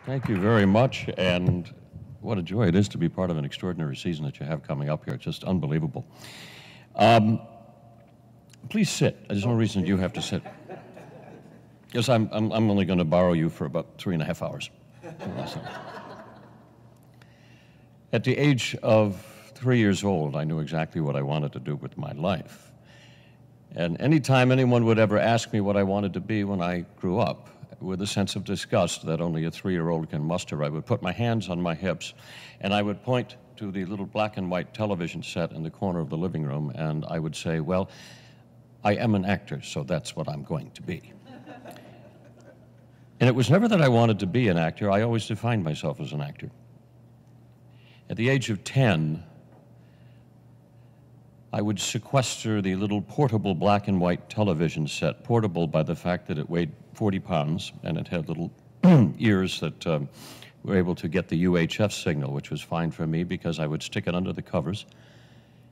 Thank you very much, and what a joy it is to be part of an extraordinary season that you have coming up here. It's just unbelievable. Please sit. There's no reason you have to sit. Because I'm only going to borrow you for about 3.5 hours. At the age of 3 years old, I knew exactly what I wanted to do with my life. And anytime anyone would ever ask me what I wanted to be when I grew up, with a sense of disgust that only a 3-year-old can muster, I would put my hands on my hips and I would point to the little black and white television set in the corner of the living room, and I would say, well, I am an actor, so that's what I'm going to be. And it was never that I wanted to be an actor. I always defined myself as an actor. At the age of 10, I would sequester the little portable black and white television set, portable by the fact that it weighed 40 pounds and it had little ears that were able to get the UHF signal, which was fine for me because I would stick it under the covers.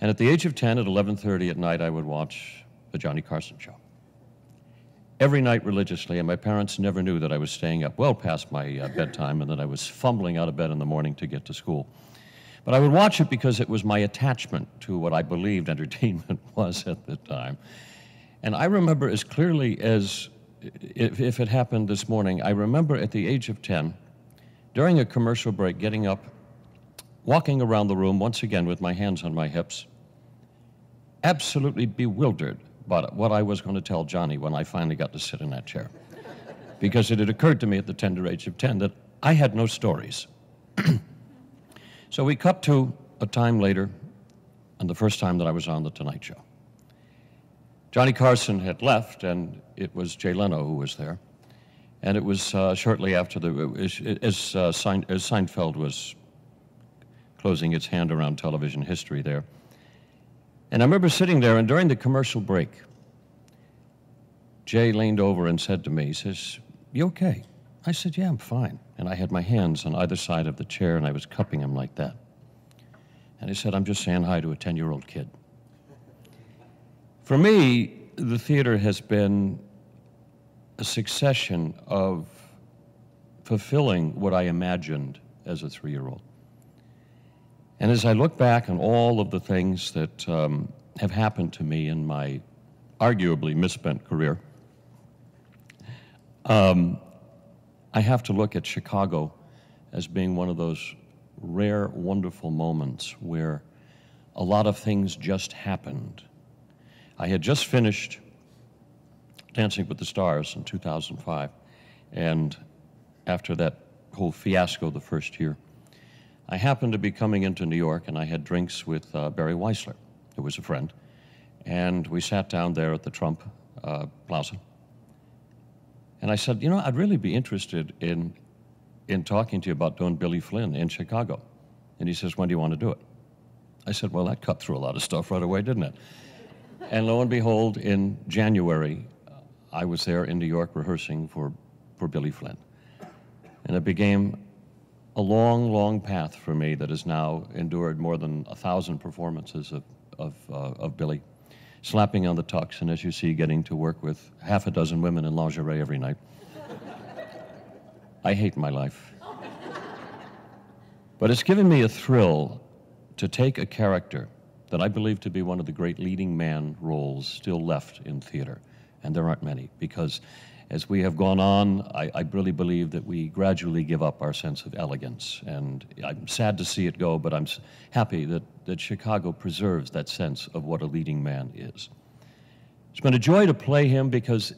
And at the age of 10, at 11:30 at night, I would watch the Johnny Carson show. Every night religiously, and my parents never knew that I was staying up well past my bedtime and that I was fumbling out of bed in the morning to get to school. But I would watch it because it was my attachment to what I believed entertainment was at the time. And I remember as clearly as if it happened this morning, I remember at the age of 10, during a commercial break, getting up, walking around the room once again with my hands on my hips, absolutely bewildered by what I was going to tell Johnny when I finally got to sit in that chair. Because it had occurred to me at the tender age of 10 that I had no stories. So we cut to a time later, and the first time that I was on The Tonight Show. Johnny Carson had left, and it was Jay Leno who was there. And it was shortly after as Seinfeld was closing its hand around television history there. And I remember sitting there, and during the commercial break, Jay leaned over and said to me, he says, "You okay?" I said, "Yeah, I'm fine." And I had my hands on either side of the chair, and I was cupping him like that. And he said, "I'm just saying hi to a 10-year-old kid." For me, the theater has been a succession of fulfilling what I imagined as a 3-year-old. And as I look back on all of the things that have happened to me in my arguably misspent career, I have to look at Chicago as being one of those rare, wonderful moments where a lot of things just happened. I had just finished Dancing with the Stars in 2005, and after that whole fiasco the first year, I happened to be coming into New York, and I had drinks with Barry Weissler, who was a friend, and we sat down there at the Trump Plaza. And I said, you know, I'd really be interested in talking to you about doing Billy Flynn in Chicago. And he says, when do you want to do it? I said, well, that cut through a lot of stuff right away, didn't it? And lo and behold, in January, I was there in New York rehearsing for Billy Flynn. And it became a long, long path for me that has now endured more than 1,000 performances of Billy, slapping on the tux, and as you see, getting to work with half a dozen women in lingerie every night. I hate my life. But it's given me a thrill to take a character that I believe to be one of the great leading man roles still left in theater, and there aren't many, because as we have gone on, I really believe that we gradually give up our sense of elegance, and I'm sad to see it go, but I'm happy that Chicago preserves that sense of what a leading man is. It's been a joy to play him, because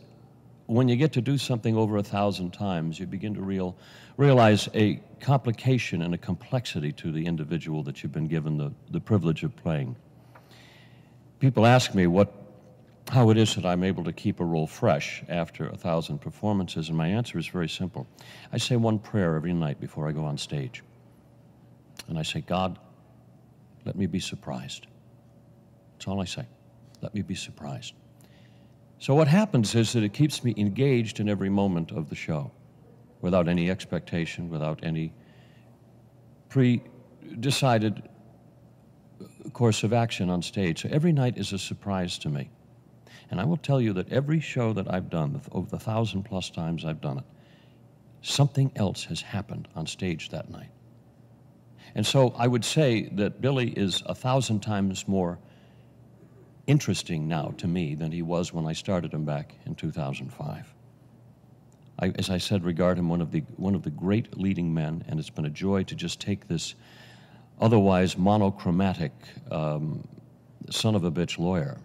when you get to do something over 1,000 times, you begin to realize a complication and a complexity to the individual that you've been given the privilege of playing. People ask me how it is that I'm able to keep a role fresh after 1,000 performances, and my answer is very simple. I say one prayer every night before I go on stage. And I say, God, let me be surprised. That's all I say. Let me be surprised. So what happens is that it keeps me engaged in every moment of the show, without any expectation, without any pre-decided course of action on stage. So every night is a surprise to me. And I will tell you that every show that I've done, over the 1,000+ times I've done it, something else has happened on stage that night. And so I would say that Billy is 1,000 times more interesting now to me than he was when I started him back in 2005. As I said, regard him one of the great leading men, and it's been a joy to just take this otherwise monochromatic son of a bitch lawyer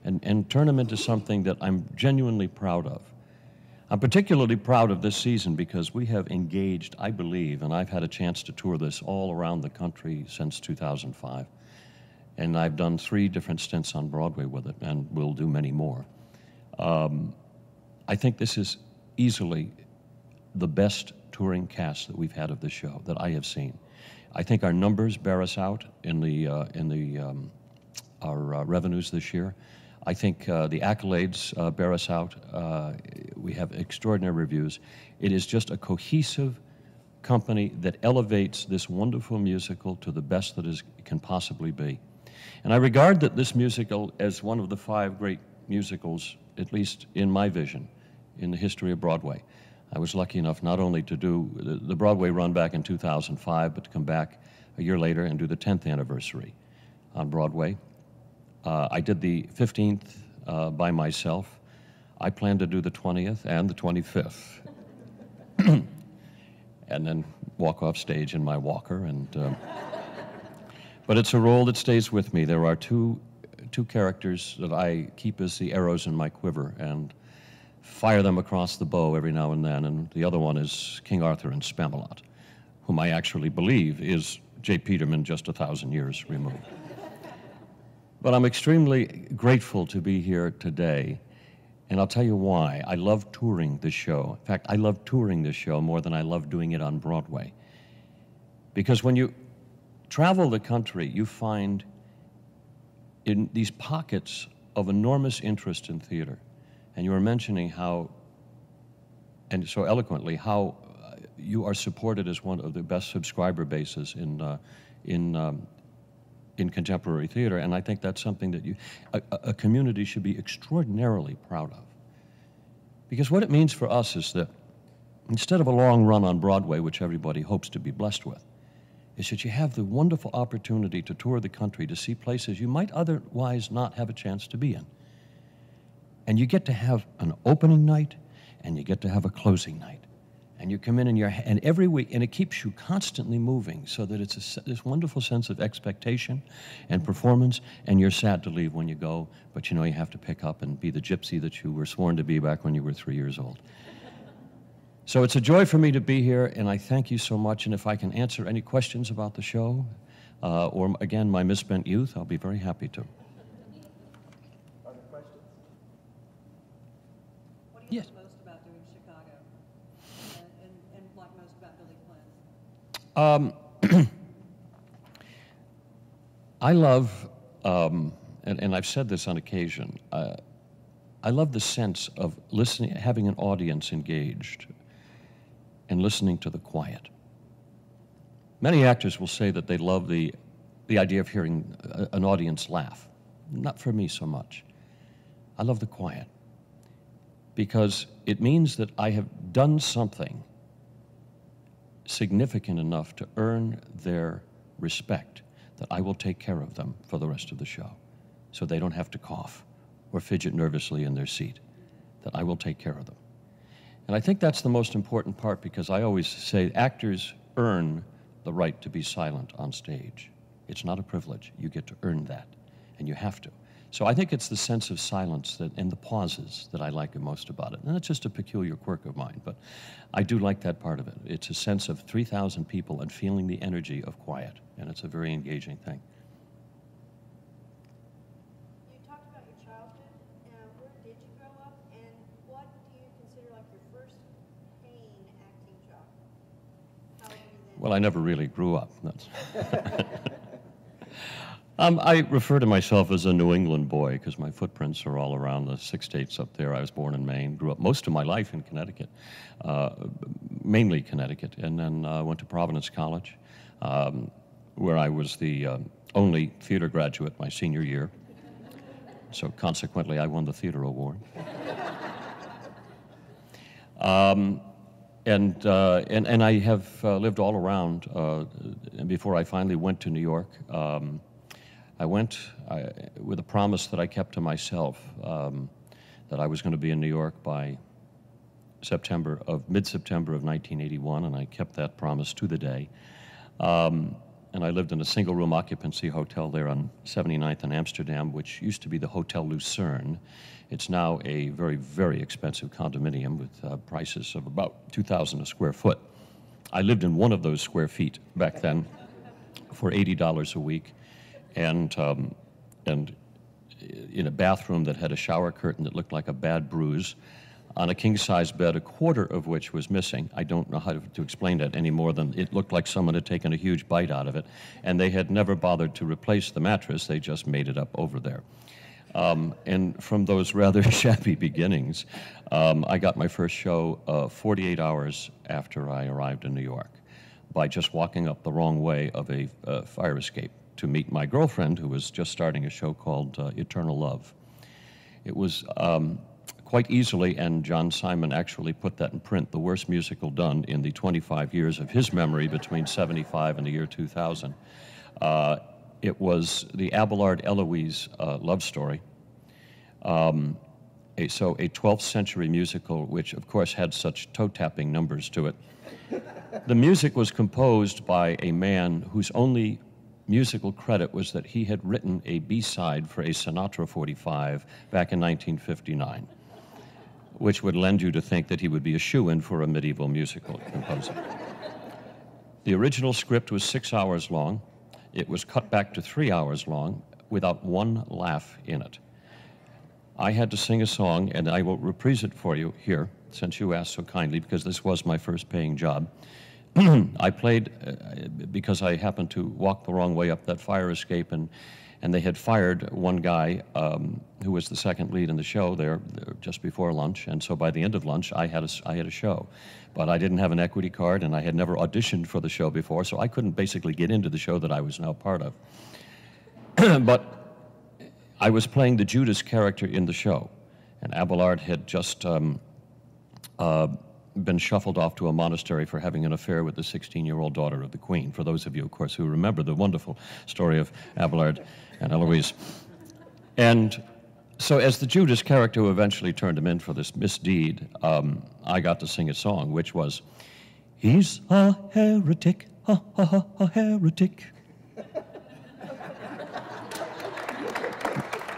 and turn him into something that I'm genuinely proud of. I'm particularly proud of this season because we have engaged, I believe, and I've had a chance to tour this all around the country since 2005, and I've done 3 different stints on Broadway with it, and will do many more. I think this is easily the best touring cast that we've had of this show that I have seen. I think our numbers bear us out in our revenues this year. I think the accolades bear us out. We have extraordinary reviews. It is just a cohesive company that elevates this wonderful musical to the best that it can possibly be. And I regard that this musical as one of the 5 great musicals, at least in my vision, in the history of Broadway. I was lucky enough not only to do the Broadway run back in 2005, but to come back a year later and do the 10th anniversary on Broadway. I did the 15th by myself. I plan to do the 20th and the 25th. And then walk off stage in my walker. But it's a role that stays with me. There are two characters that I keep as the arrows in my quiver and fire them across the bow every now and then. And the other one is King Arthur in Spamalot, whom I actually believe is J. Peterman just 1,000 years removed. But I'm extremely grateful to be here today, and I'll tell you why. I love touring this show. In fact, I love touring this show more than I love doing it on Broadway. Because when you travel the country, you find in these pockets of enormous interest in theater. And you were mentioning how, and so eloquently, how you are supported as one of the best subscriber bases in contemporary theater, and I think that's something that a community should be extraordinarily proud of. Because what it means for us is that instead of a long run on Broadway, which everybody hopes to be blessed with, is that you have the wonderful opportunity to tour the country to see places you might otherwise not have a chance to be in. And you get to have an opening night, and you get to have a closing night. And you come in and every week, and it keeps you constantly moving so that it's this wonderful sense of expectation and performance, and you're sad to leave when you go, but you know you have to pick up and be the gypsy that you were sworn to be back when you were 3 years old. So it's a joy for me to be here, and I thank you so much, and if I can answer any questions about the show, or again, my misspent youth, I'll be very happy to. Are there questions? What do you Yes. like most about doing Chicago, and like most about Billy Quinn? I love, and I've said this on occasion, I love the sense of listening, having an audience engaged and listening to the quiet. Many actors will say that they love the idea of hearing an audience laugh. Not for me so much. I love the quiet because it means that I have done something significant enough to earn their respect that I will take care of them for the rest of the show so they don't have to cough or fidget nervously in their seat, that I will take care of them. And I think that's the most important part because I always say actors earn the right to be silent on stage. It's not a privilege. You get to earn that, and you have to. So I think it's the sense of silence and the pauses that I like most about it. And that's just a peculiar quirk of mine, but I do like that part of it. It's a sense of 3,000 people and feeling the energy of quiet, and it's a very engaging thing. You talked about your childhood. Where did you grow up, and what do you consider like your first paying acting job? How old were you then? Well, I never really grew up. That's I refer to myself as a New England boy because my footprints are all around the 6 states up there. I was born in Maine, grew up most of my life in Connecticut, mainly Connecticut, and then went to Providence College, where I was the only theater graduate my senior year. So consequently, I won the theater award. And I have lived all around. And before I finally went to New York, I went with a promise that I kept to myself, that I was going to be in New York by mid-September of 1981, and I kept that promise to the day. And I lived in a single-room occupancy hotel there on 79th and Amsterdam, which used to be the Hotel Lucerne. It's now a very, very expensive condominium with prices of about $2,000 a square foot. I lived in one of those square feet back then for $80 a week, and in a bathroom that had a shower curtain that looked like a bad bruise, on a king-size bed, a quarter of which was missing. I don't know how to explain that any more than it looked like someone had taken a huge bite out of it, and they had never bothered to replace the mattress. They just made it up over there. And from those rather shabby beginnings, I got my first show 48 hours after I arrived in New York by just walking up the wrong way of a fire escape to meet my girlfriend, who was just starting a show called Eternal Love. It was quite easily, and John Simon actually put that in print, the worst musical done in the 25 years of his memory between 75 and the year 2000. It was the Abelard-Eloise love story. So a 12th century musical, which of course had such toe-tapping numbers to it. The music was composed by a man whose only musical credit was that he had written a B-side for a Sinatra 45 back in 1959, which would lend you to think that he would be a shoo-in for a medieval musical composer. The original script was 6 hours long. It was cut back to 3 hours long without one laugh in it. I had to sing a song, and I will reprise it for you here, since you asked so kindly, because this was my first paying job. I played, because I happened to walk the wrong way up that fire escape, and they had fired one guy who was the second lead in the show there just before lunch, and so by the end of lunch, I had a show. But I didn't have an equity card, and I had never auditioned for the show before, so I couldn't basically get into the show that I was now part of. But I was playing the Judas character in the show, and Abelard had just been shuffled off to a monastery for having an affair with the 16-year-old daughter of the queen, for those of you, of course, who remember the wonderful story of Abelard and Eloise. And so as the Judas character who eventually turned him in for this misdeed, I got to sing a song, which was, "He's a heretic, a heretic."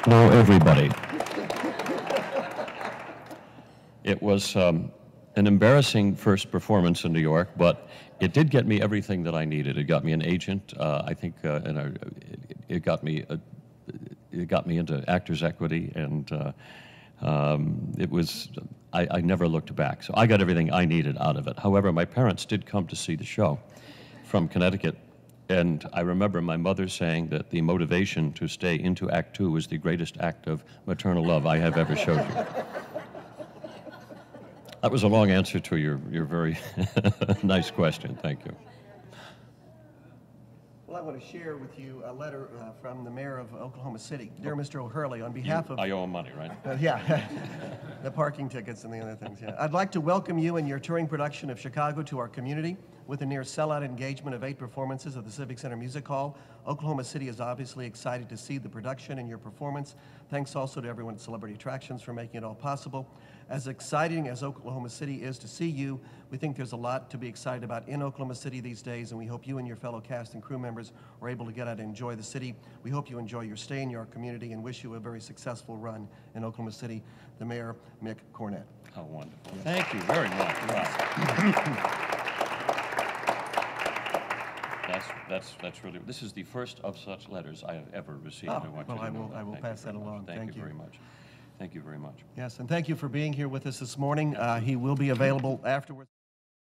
No, everybody. It was an embarrassing first performance in New York, but it did get me everything that I needed. It got me an agent, I think, and it got me into Actors Equity, and it was, I never looked back. So I got everything I needed out of it. However, my parents did come to see the show from Connecticut, and I remember my mother saying that the motivation to stay into Act Two was the greatest act of maternal love I have ever showed you. That was a long answer to your very nice question. Thank you. Well, I want to share with you a letter from the mayor of Oklahoma City. Dear Mr. O'Hurley, on behalf of... I owe him money, right? Yeah, the parking tickets and the other things, yeah. I'd like to welcome you and your touring production of Chicago to our community. With a near sellout engagement of 8 performances at the Civic Center Music Hall, Oklahoma City is obviously excited to see the production and your performance. Thanks also to everyone at Celebrity Attractions for making it all possible. As exciting as Oklahoma City is to see you, we think there's a lot to be excited about in Oklahoma City these days, and we hope you and your fellow cast and crew members are able to get out and enjoy the city. We hope you enjoy your stay in your community and wish you a very successful run in Oklahoma City. The Mayor, Mick Cornett. How wonderful. Thank you very much. Wow. That's really, this is the first of such letters I have ever received. Oh, well, I will pass that along. Thank you very much. Thank you very much. Yes, and thank you for being here with us this morning. He will be available afterwards.